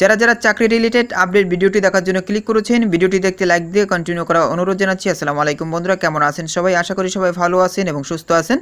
যারা যারা চাকরি রিলেটেড আপডেট ভিডিওটি দেখার জন্য ক্লিক করেছেন, ভিডিওটি দেখতে লাইক দিয়ে কন্টিনিউ করার অনুরোধ জানাচ্ছি। আসসালামু আলাইকুম বন্ধুরা, কেমন আছেন সবাই? আশা করি সবাই ভালো আছেন এবং সুস্থ আছেন।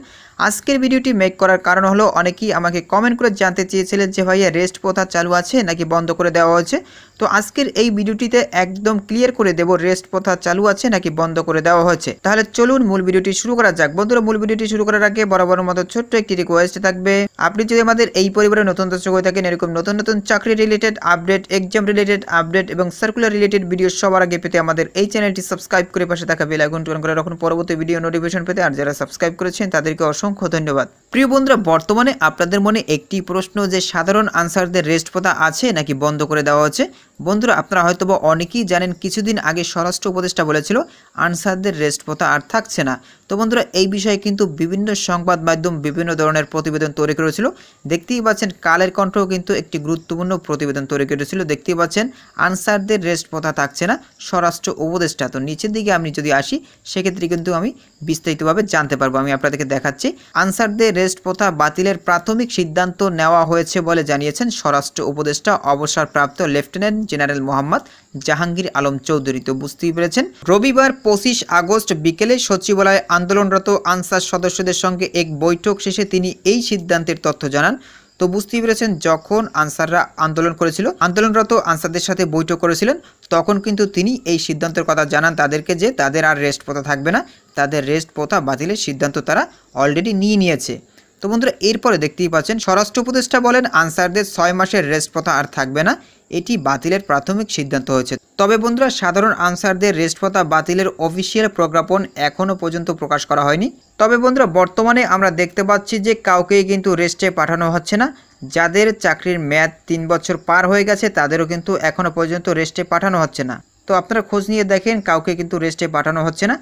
আজকের ভিডিওটি মেক করার কারণ হলো, অনেকেই আমাকে কমেন্ট করে জানতে চেয়েছিলেন যে ভাইয়া রেস্ট প্রথা চালু আছে নাকি বন্ধ করে দেওয়া হয়েছে। তো আজকের এই ভিডিওটিতে একদম ক্লিয়ার করে দেব রেস্ট প্রথা চালু আছে নাকি বন্ধ করে দেওয়া হয়েছে। তাহলে চলুন মূল ভিডিওটি শুরু করা যাক। বন্ধুরা, মূল ভিডিওটি শুরু করার আগে বরাবর মতো ছোট্ট একটি রিকোয়েস্ট থাকবে, আপনি যদি আমাদের এই পরিবারের নতুন দর্শক হয়ে থাকেন, এরকম নতুন নতুন চাকরি related update, exam related update এবং সার্কুলার রিলেটেড ভিডিও সবার আগে পেতে আমাদের এই চ্যানেলটি সাবস্ক্রাইব করে পাশে থাকা বেল আইকনটি অন করে রাখুন পরবর্তী ভিডিও নোটিফিকেশন পেতে। আর যারা সাবস্ক্রাইব করেছেন তাদেরকে অসংখ্য ধন্যবাদ। প্রিয় বন্ধুরা, বর্তমানে আপনাদের মনে একটি প্রশ্ন যে সাধারণ আনসারদের রেস্ট প্রথা আছে নাকি বন্ধ করে দেওয়া হচ্ছে। বন্ধুরা, আপনারা হয়তোবা অনেকেই জানেন, কিছুদিন আগে স্বরাষ্ট্র উপদেষ্টা বলেছিল আনসারদের রেস্ট প্রথা আর থাকছে না। তো বন্ধুরা, এই বিষয়ে কিন্তু বিভিন্ন সংবাদ মাধ্যম বিভিন্ন ধরনের প্রতিবেদন তৈরি করেছিল। দেখতেই পাচ্ছেন, কালের কণ্ঠও কিন্তু একটি গুরুত্বপূর্ণ প্রতিবেদন তৈরি করেছিল। দেখতেই পাচ্ছেন আনসারদের রেস্ট প্রথা থাকছে না, স্বরাষ্ট্র উপদেষ্টা। তো নিচের দিকে আমি যদি আসি, সেক্ষেত্রে কিন্তু আমি বিস্তারিতভাবে জানতে পারবো। আমি আপনাদেরকে দেখাচ্ছি। আনসারদের রেস্ট প্রথা বাতিলের প্রাথমিক সিদ্ধান্ত নেওয়া হয়েছে বলে জানিয়েছেন স্বরাষ্ট্র উপদেষ্টা অবসরপ্রাপ্ত লেফটেন্যান্ট জেনারেল মোহাম্মদ জাহাঙ্গীর আলম চৌধুরী। তো বুঝতেই পেরেছেন, রবিবার 25 আগস্ট বিকেলে সচিবালয়ে আন্দোলনরত আনসার সদস্যদের সঙ্গে এক বৈঠক শেষে তিনি এই সিদ্ধান্তের তথ্য জানান। তো বুঝতেই পেরেছেন, যখন আনসাররা আন্দোলন করেছিল, আন্দোলনরত আনসারদের সাথে বৈঠক করেছিলেন, তখন কিন্তু তিনি এই সিদ্ধান্তের কথা জানান তাদেরকে যে তাদের আর রেস্ট প্রথা থাকবে না, তাদের রেস্ট প্রথা বাতিলের সিদ্ধান্ত তারা অলরেডি নিয়েছে। তো বন্ধুরা, এরপরে দেখতেই পাচ্ছেন স্বরাষ্ট্র উপদেষ্টা বলেন আনসারদের 6 মাসের রেস্ট প্রথা আর থাকবে না, এটি বাতিলের প্রাথমিক সিদ্ধান্ত হয়েছে। তবে বন্ধুরা, সাধারণ আনসারদের রেস্ট প্রথা বাতিলের অফিসিয়াল প্রজ্ঞাপন এখনও পর্যন্ত প্রকাশ করা হয়নি। তবে বন্ধুরা, বর্তমানে আমরা দেখতে পাচ্ছি যে কাউকেই কিন্তু রেস্টে পাঠানো হচ্ছে না। যাদের চাকরির মেয়াদ 3 বছর পার হয়ে গেছে তাদেরও কিন্তু এখনও পর্যন্ত রেস্টে পাঠানো হচ্ছে না। তো আপনারা খোঁজ নিয়ে দেখেন, কাউকে কিন্তু রেস্টে পাঠানো হচ্ছে না।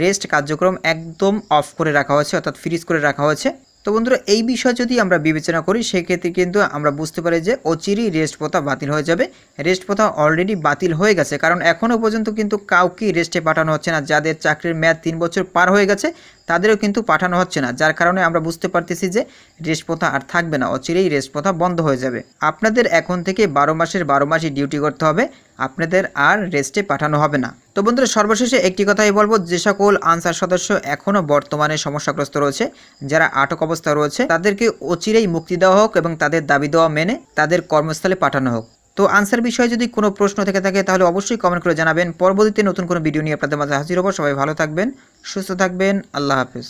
রেস্ট কার্যক্রম একদম অফ করে রাখা হয়েছে, অর্থাৎ ফ্রিজ করে রাখা হয়েছে। তো বন্ধুরা, এই বিষয় যদি আমরা বিবেচনা করি, সেক্ষেত্রে কিন্তু আমরা বুঝতে পারি যে অচিরেই রেস্ট প্রথা বাতিল হয়ে যাবে। রেস্ট প্রথা অলরেডি বাতিল হয়ে গেছে, কারণ এখনও পর্যন্ত কিন্তু কাউকেই রেস্টে পাঠানো হচ্ছে না। যাদের চাকরির মেয়াদ 3 বছর পার হয়ে গেছে তাদেরও কিন্তু পাঠানো হচ্ছে না, যার কারণে আমরা বুঝতে পারতেছি যে রেস্ট প্রথা আর থাকবে না, অচিরেই রেস্ট প্রথা বন্ধ হয়ে যাবে। আপনাদের এখন থেকে 12 মাসের 12 মাসই ডিউটি করতে হবে, আপনাদের আর রেস্টে পাঠানো হবে না। তো বন্ধুরা, সর্বশেষে একটি কথাই বলবো, যে সকল আনসার সদস্য এখনও বর্তমানে সমস্যাগ্রস্ত রয়েছে, যারা আটক অবস্থা রয়েছে, তাদেরকে অচিরেই মুক্তি দেওয়া হোক এবং তাদের দাবি দেওয়া মেনে তাদের কর্মস্থলে পাঠানো হোক। তো আনসার বিষয়ে যদি কোনো প্রশ্ন থেকে থাকে তাহলে অবশ্যই কমেন্ট করে জানাবেন। পরবর্তীতে নতুন কোনো ভিডিও নিয়ে আপনাদের মাঝে হাজির হব। সবাই ভালো থাকবেন, সুস্থ থাকবেন। আল্লাহ হাফেজ।